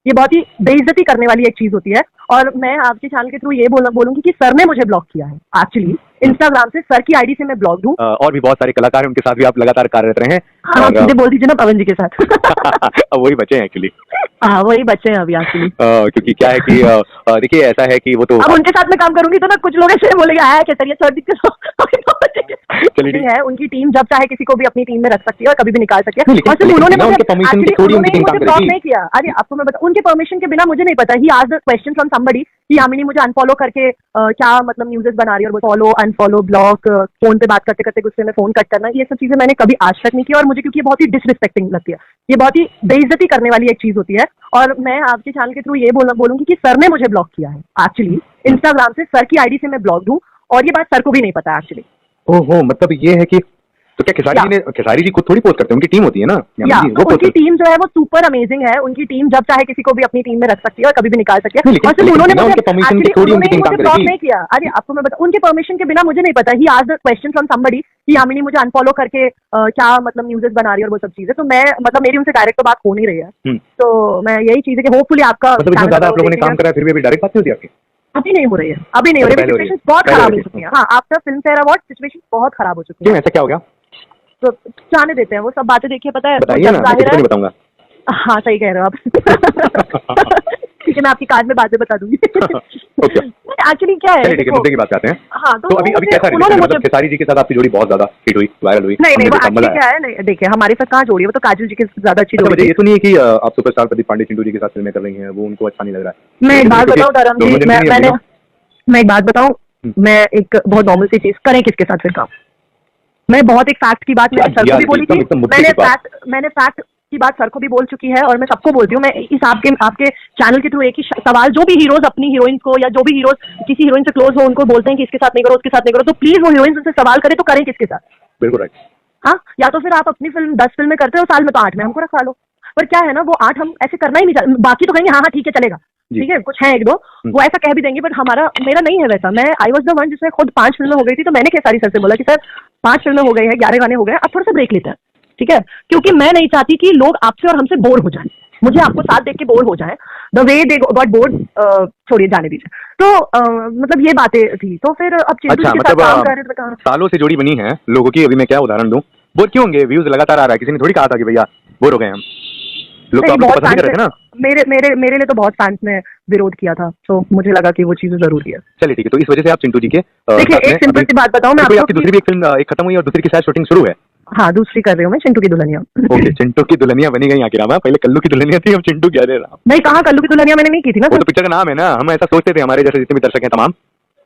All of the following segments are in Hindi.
ये बहुत ही बेइज्जती करने वाली एक चीज होती है। और मैं आपके चैनल के थ्रू ये बोलूंगी कि सर ने मुझे ब्लॉक किया है एक्चुअली इंस्टाग्राम से। सर की आईडी से मैं ब्लॉक्ड हूँ। और भी बहुत सारे कलाकार हैं, उनके साथ भी आप लगातार कार्यरत रहे हैं। हाँ, सीधे बोल दीजिए ना, पवन जी के साथ। अब वही बचे हैं एक्चुअली। हाँ, वही बच्चे हैं अभी एक्चुअली। क्योंकि क्या है कि देखिए ऐसा है कि वो तो अब उनके साथ मैं काम करूंगी तो ना कुछ लोग ऐसे बोलेंगे आया क्या सर, ये सर है। उनकी टीम जब चाहे किसी को भी अपनी टीम में रख सकती है और कभी भी निकाल सकती है। और सिर्फ उन्होंने मुझे ब्लॉक नहीं किया। अरे आपको मैं बताऊं, उनके परमिशन के बिना मुझे नहीं पता। He asked question from somebody कि यामिनी मुझे अनफॉलो करके क्या मतलब न्यूज़ेस बना रही है, और फॉलो अनफॉलो ब्लॉक, फोन पे बात करते करते गुस्से में फोन कट करना, ये सब चीजें मैंने कभी आज तक नहीं की। और मुझे क्योंकि ये बहुत ही डिसरिस्पेक्टिंग लगती है, ये बहुत ही बेइज्जती करने वाली एक चीज होती है। और मैं आपके चैनल के थ्रू ये बोलूंगी कि सर ने मुझे ब्लॉक किया है एक्चुअली इंस्टाग्राम से। सर की आईडी से मैं ब्लॉक्ड हूँ और ये बात सर को भी नहीं पता एक्चुअली। ओहो, मतलब ये है कि तो क्या खेसारी जी खुद थोड़ी पोस्ट करते हैं, उनकी टीम होती है ना। तो उनकी टीम जो है वो सुपर अमेजिंग है। उनकी टीम जब चाहे किसी को भी अपनी टीम में रख सकती है और कभी भी निकाल सकती है। और सिर्फ उन्होंने मुझे ब्लॉक नहीं किया। अरे आपको मैं बताऊं, उनके परमिशन के बिना मुझे नहीं पता। He asked question from somebody कि यामिनी मुझे अनफॉलो करके क्या मतलब न्यूज़ेस बना रही है और वो सब चीजें। तो मैं मतलब मेरी उनसे डायरेक्ट तो बात हो नहीं रही है। तो मैं यही चीज है कि होपफुली आपका मतलब ज्यादा आप लोगों ने काम करा फिर भी अभी डायरेक्ट बात नहीं होती आपकी? अभी नहीं हो रही है, अभी नहीं हो रही है। सिचुएशन बहुत खराब हो चुकी है। हाँ, after film fair award situation बहुत खराब हो चुकी है। ऐसा क्या हो गया? तो जाने देते हैं, वो सब बातें देखिए, पता है बताइए ना, मैं नहीं बताऊंगा। हाँ, सही कह रहे हो आप। ठीक है, मैं आपकी कार्ड में बातें बता दूंगी। एक्चुअली क्या है, ठीक है, मुद्दे की बात करते हैं। हाँ, तो अभी कैसा रिलेशन, मतलब खेसारी जी के साथ आपकी जोड़ी बहुत ज्यादा हिट हुई, वायरल हुई? नहीं, वो एक्चुअली क्या है, नहीं देखिए हमारे साथ कहाँ जोड़ी है, वो तो काजल जी के ज्यादा अच्छी जोड़ी है। ये तो नहीं है कि आप सुपरस्टार प्रदीप पांडे चिंटू जी के साथ फिल्में कर रही हैं, वो उनको अच्छा नहीं लग रहा है? मैं एक बात बताऊँ धर्म जी, मैं एक बात बताऊँ, मैं एक बहुत नॉर्मल सी चीज, करें किसके साथ फिर काम। मैं बहुत एक फैक्ट की बात मैंने सर को भी बोली थी। मैंने फैक्ट की बात सर को भी बोल चुकी है और मैं सबको बोलती हूँ। मैं इस आपके चैनल के थ्रू एक ही सवाल, जो भी हीरोज अपनी हीरोइन को या जो भी हीरोज किसी हीरोइन से क्लोज हो उनको बोलते हैं कि इसके साथ नहीं करो, उसके साथ नहीं करो, तो प्लीज वो हीरोइन से सवाल करें तो करें किसके साथ। बिल्कुल राइट। हाँ, या तो फिर आप अपनी फिल्म 10 फिल्में करते हो साल में, तो 8 में हमको रखवा लो। पर क्या है ना, वो 8 हम ऐसे करना ही नहीं चाहते। बाकी तो कहेंगे हाँ ठीक है चलेगा, ठीक है, कुछ है एक दो वो ऐसा कह भी देंगे, बट मेरा नहीं है वैसा। मैं आई वॉज द वन जिसमें खुद 5 फिल्में हो गई थी। तो मैंने खेसारी सर से बोला कि सर 5 फिल्में हो गई है, 11 गाने हो गए, अब थोड़ा सा ब्रेक लेते हैं, ठीक है, क्योंकि मैं नहीं चाहती कि लोग आपसे और हमसे बोर हो जाएं, मुझे आपको साथ देख के बोर हो जाए, the way they got bored. छोड़िए, जाने दीजिए। तो मतलब ये बातें थी। तो फिर अब चिंटू जी के साथ काम कर रहे थे, सालों से जोड़ी बनी है लोगों की। अभी मैं क्या उदाहरण दूं, बोर क्यों होंगे, व्यूज लगातार आ रहा है, किसी ने थोड़ी कहा था कि भैया बोर हो गए हम लोग, तो आपको पसंद कर रहे थे ना। मेरे लिए तो बहुत फैंस ने विरोध किया था, तो मुझे लगा कि वो चीजें जरूरी है। चलिए ठीक है, तो इस वजह से आप चिंटू जी के देखिए, एक सिंपल सी बात बताऊं मैं आपको, आपकी दूसरी भी एक फिल्म एक खत्म हुई और दूसरी की शायद शूटिंग शुरू है। हाँ, दूसरी कर रही हूँ मैं, चिंटू की दुल्हनिया। ओके, चिंटू की दुल्हनिया बनी गई आखिर। पहले कल्लू की दुल्हनिया थी, अब चिंटू कह रहे हैं। नहीं, कहाँ कल्लू की दुल्हनिया मैंने नहीं की थी ना। वो तो पिक्चर का नाम है ना, हम ऐसा सोचते थे, हमारे जैसे जितने भी दर्शक हैं तमाम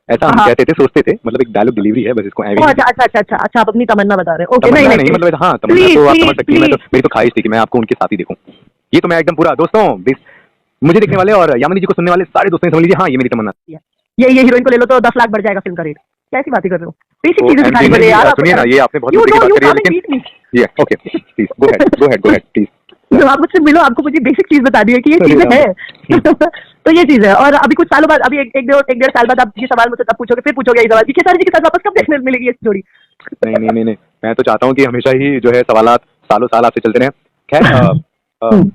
ऐसा हम कहते थे, सोचते थे, मतलब एक डायलॉग डिलीवरी है बस, इसको अच्छा, आप अपनी तमन्ना बता रहे हो। नहीं मतलब हाँ, तमन्ना तो आप समझ सकती है। मेरी तो ख्वाहिश थी कि मैं आपको उनके साथ ही देखूं। ये तो मैं एकदम पूरा, दोस्तों मुझे देखने वाले और यामिनी जी को सुनने वाले सारे दोस्तों समझ लीजिए, हाँ ये मेरी तमन्ना। ये हीरोइन को ले लो तो 10 लाख बढ़ जाएगा फिल्म का रेट। कैसी बातें कर रहे हो, बेसिक चीजें सिखानी पड़ेगी यार। सुनिए ना, ये आपने बहुत बात करी है, लेकिन ये okay please go ahead please. तो आप मुझसे मिलो, आपको मुझे बेसिक चीज बता दी है कि ये चीजें है। तो ये चीज है। और अभी कुछ सालों बाद, अभी एक डेढ़ साल बाद आप ये सवाल मुझसे तब पूछोगे, फिर पूछोगे ये सवाल कि खेसारी जी के साथ वापस कब देखने मिलेगी ये जोड़ी। नहीं, मैं तो चाहता हूँ कि हमेशा ही जो है सवालात सालों साल आपसे चलते रहे। खैर,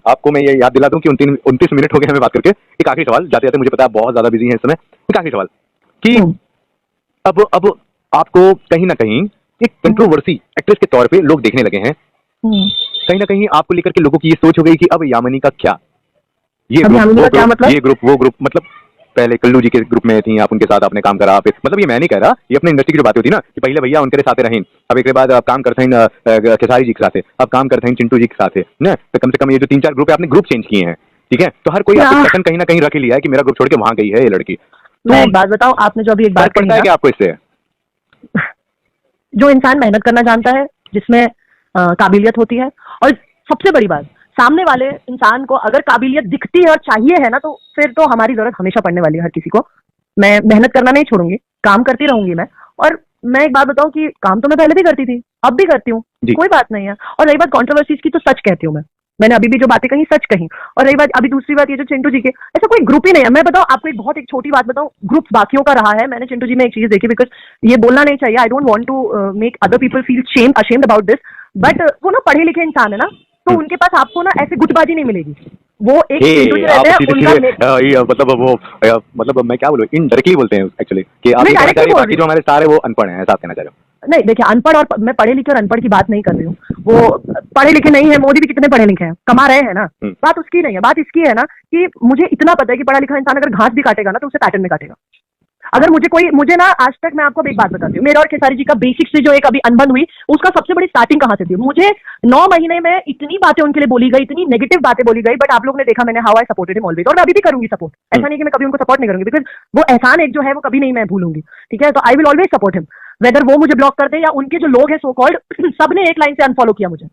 आपको मैं ये याद दिला दूं कि 29 मिनट हो गए हमें बात करके। एक आखिरी सवाल, जाते जाते, मुझे पता है बहुत ज्यादा बिजी है इस समय, एक आखिरी सवाल कि अब आपको कहीं ना कहीं एक कंट्रोवर्सी एक्ट्रेस के तौर पे लोग देखने लगे हैं, कहीं ना कहीं आपको लेकर के लोगों की ये सोच हो गई कि अब यामिनी का क्या, ये ग्रुप वो ग्रुप, मतलब पहले कल्लू जी के ग्रुप में थी आप, उनके साथ आपने काम करा, फिर मतलब ये मैं नहीं कह रहा, ये अपने इंडस्ट्री की जो बात होती है ना कि पहले भैया उनके साथ रहें, अब एक बाद आप काम करते हैं खेसारी जी के साथ, अब काम करते हैं चिंटू जी के साथ ना, तो कम से कम ये जो 3-4 ग्रुप है आपने ग्रुप चेंज किए हैं, ठीक है, तो हर कोई आपको कहीं ना कहीं रख लिया है कि मेरा ग्रुप छोड़ के वहां गई है ये लड़की। मैं एक बात बताऊं, आपने जो अभी एक बात पड़ता है कि आपको इससे जो इंसान मेहनत करना जानता है, जिसमें काबिलियत होती है, और सबसे बड़ी बात, सामने वाले इंसान को अगर काबिलियत दिखती है और चाहिए है ना, तो फिर तो हमारी जरूरत हमेशा पड़ने वाली है हर किसी को। मैं मेहनत करना नहीं छोड़ूंगी, काम करती रहूंगी मैं। और मैं एक बात बताऊं कि काम तो मैं पहले भी करती थी, अब भी करती हूँ, कोई बात नहीं है। और रही बात कॉन्ट्रोवर्सीज की, तो सच कहती हूँ मैंने अभी भी जो बातें कही सच कही। और रही बात अभी दूसरी बात, ये जो चिंटू जी के, ऐसा कोई ग्रुप ही नहीं है। मैं बताऊं आपको एक छोटी बात बताऊं, ग्रुप बाकियों का रहा है। मैंने चिंटू जी में एक चीज देखी, बिकॉज ये बोलना नहीं चाहिए, I don't want to make other people feel ashamed about this, but वो ना पढ़े लिखे इंसान है ना, तो उनके पास आपको ना ऐसे गुटबाजी नहीं मिलेगी। वो एक चिंटू जी रहते हैं उनका मतलब मैं क्या बोलूं, इनडायरेक्टली बोलते हैं एक्चुअली कि आप मैं डायरेक्टली बोल बाकी जो हमारे सारे वो अनपढ़ हैं, ऐसा आप कहना चाह रहे हो? नहीं देखिए, अनपढ़ और मैं पढ़े लिखे और अनपढ़ की बात नहीं कर रही हूँ। वो पढ़े लिखे नहीं है, मोदी भी कितने पढ़े लिखे हैं, कमा रहे हैं ना। बात उसकी नहीं है, बात इसकी है ना कि मुझे इतना पता है कि पढ़ा लिखा इंसान अगर घास भी काटेगा ना तो उसे पैटर्न में काटेगा। अगर मुझे ना आज तक, मैं आपको अब एक बात बताती हूँ, मेरा और खेसारी जी का बेसिक से जो एक अभी अनबन हुई, उसका सबसे बड़ी स्टार्टिंग कहाँ से थी। मुझे 9 महीने में इतनी बातें उनके लिए बोली गई, इतनी नेगेटिव बातें बोली गई, बट आप लोग ने देखा मैंने how I supported him always, और मैं अभी भी करूंगी सपोर्ट। ऐसा नहीं कि मैं कभी उनको सपोर्ट नहीं करूंगी, बिकॉज वो एहसान एक जो है वो कभी नहीं मैं भूलूंगी, ठीक है। तो I will always support him, whether वो मुझे ब्लॉक कर दे या उनके जो लोग हैं सो कॉल्ड सबने एक लाइन से अनफॉलो किया मुझे।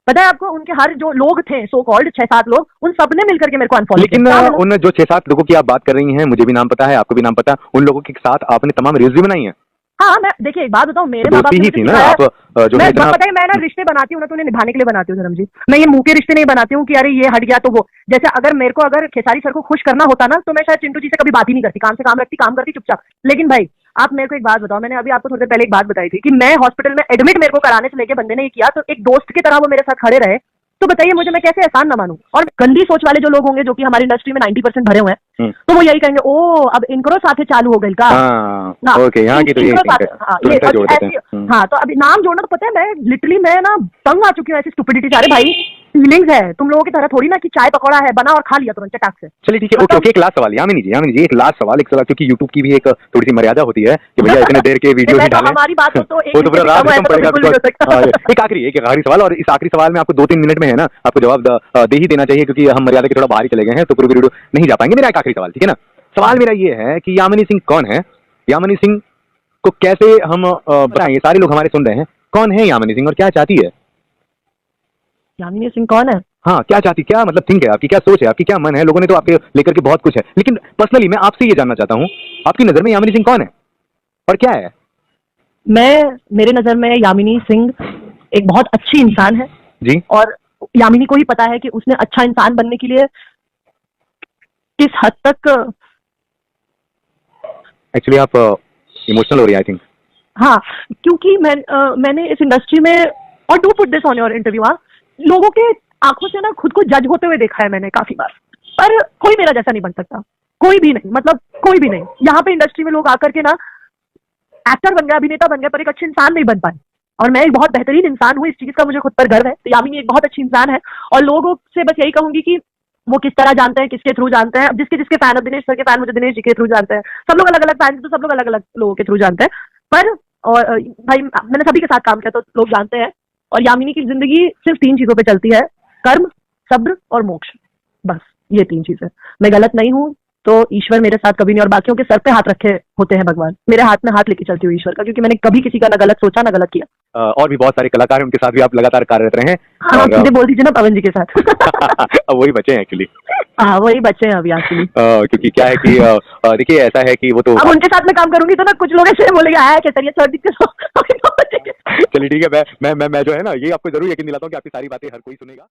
पता है आपको, उनके हर जो लोग थे सो कॉल्ड 6-7 लोग, उन सबने मिलकर के मेरे को अनफॉलो किया। लेकिन उन जो 6-7 लोगों की आप बात कर रही हैं, मुझे भी नाम पता है, आपको भी नाम पता है, उन लोगों के साथ आपने तमाम रील्स भी बनाई हैं। हाँ, मैं देखिए एक बात बताऊं, मेरे तो माँ बाप दोस्ती ही थी ना आप जो मैं पता है, मैं ना रिश्ते बनाती हूँ ना तो उन्हें निभाने के लिए बनाती हूँ धर्म जी। मैं ये मुंह के रिश्ते नहीं बनाती हूँ कि अरे ये हट गया तो वो, जैसे अगर खेसारी सर को खुश करना होता ना तो मैं शायद चिंटू जी से कभी बात ही नहीं करती, काम से काम रखती, काम करती चुपचाप। लेकिन भाई आप मेरे को एक बात बताओ, मैंने अभी आपको थोड़ी देर पहले एक बात बताई थी कि मैं हॉस्पिटल में एडमिट मेरे को कराने से लेके बंदे ने ये किया, तो एक दोस्त की तरह वो मेरे साथ खड़े रहे, तो बताइए मुझे मैं कैसे एहसान ना मानूं। और गंदी सोच वाले जो लोग होंगे जो कि हमारी इंडस्ट्री में 90% भरे हुए हैं, तो वो यही कहेंगे, ओ अब इनकरो साथे चालू हो गई का। ओके, यहाँ की तो ये हाँ, तो अभी नाम जोड़ना, तो पता है मैं लिटरली मैं ना तंग आ चुकी हूँ ऐसी स्टुपिडिटी। अरे भाई फीलिंग्स है, तुम लोगों की तरह थोड़ी ना कि चाय पकौड़ा है बना और खा लिया तुरंत चटाक से। चलिए ठीक है, ओके, एक लास्ट सवाल यामिनी जी, एक लास्ट सवाल, क्योंकि यूट्यूब की भी एक थोड़ी सी मर्यादा होती है कि भैया इतने देर के वीडियो ही डालें, हमारी बात तो वो तो पूरा रात खत्म पड़ेगा। एक आखिरी सवाल, और इस आखिरी सवाल में आपको 2-3 मिनट में है ना आपको जवाब दे ही देना चाहिए, क्योंकि हम मर्यादा के थोड़ा बाहर ही चले गए हैं तो पूरी वीडियो नहीं जा पाएंगे। मेरा एक आखिरी सवाल, ठीक है ना, सवाल मेरा ये है कि यामिनी सिंह कौन है? यामिनी सिंह को कैसे हम बताएं, ये सारे लोग हमारे सुन रहे हैं, कौन है यामिनी सिंह और क्या चाहती है? यामिनी सिंह कौन है? हाँ, क्या चाहती, क्या मतलब थिंक है आपकी, क्या सोच है आपकी, क्या मन है? लोगों ने तो आपके लेकर के बहुत कुछ है, लेकिन पर्सनली मैं आपसे ये जानना चाहता हूँ, आपकी नजर में यामिनी सिंह कौन है और क्या है? मेरे नजर में यामिनी सिंह एक बहुत अच्छी इंसान है जी, और यामिनी को ही पता है कि उसने अच्छा इंसान बनने के लिए किस हद तक। एक्चुअली आप इमोशनल हो रही है आई थिंक। हाँ, क्योंकि मैंने इस इंडस्ट्री में, और do put this on your interview, लोगों के आंखों से ना खुद को जज होते हुए देखा है मैंने काफी बार, पर कोई मेरा जैसा नहीं बन सकता, कोई भी नहीं, मतलब कोई भी नहीं। यहाँ पे इंडस्ट्री में लोग आकर के ना एक्टर बन गए, अभिनेता बन गए, पर एक अच्छे इंसान नहीं बन पाए। और मैं एक बहुत बेहतरीन इंसान हूँ, इस चीज का मुझे खुद पर गर्व है। तो यामिनी एक बहुत अच्छी इंसान है, और लोगों से बस यही कहूंगी कि वो किस तरह जानते हैं, किसके थ्रू जानते हैं। अब जिसके जिसके फैन, दिनेश सर के फैन मुझे दिनेश जी के थ्रू जानते हैं, सब लोग अलग अलग फैन, तो सब लोग अलग अलग लोगों के थ्रू जानते हैं। पर और भाई मैंने सभी के साथ काम किया तो लोग जानते हैं। और यामिनी की जिंदगी सिर्फ 3 चीजों पे चलती है, कर्म, सब्र और मोक्ष, बस ये 3 चीजें। मैं गलत नहीं हूँ तो ईश्वर मेरे साथ कभी नहीं, और बाकियों के सर पे हाथ रखे होते हैं भगवान, मेरे हाथ में हाथ लेके चलती हूँ ईश्वर का, क्योंकि मैंने कभी किसी का ना गलत सोचा ना गलत किया। और भी बहुत सारे कलाकार हैं, उनके साथ भी आप लगातार कार्यरत रहे हैं। हाँ, सीधे बोल दीजिए ना पवन जी के साथ। अब वही बचे हैं एक्चुअली। हाँ, वही बच्चे हैं अभी एक्चुअली। क्योंकि क्या है कि देखिए ऐसा है कि वो तो अब उनके साथ मैं काम करूंगी तो ना कुछ लोग ऐसे बोलेंगे आया कैसे छोड़ दी। चलिए ठीक है, मैं जो है ना ये आपको जरूर यकीन दिलाता हूँ कि आपकी सारी बातें हर कोई सुनेगा।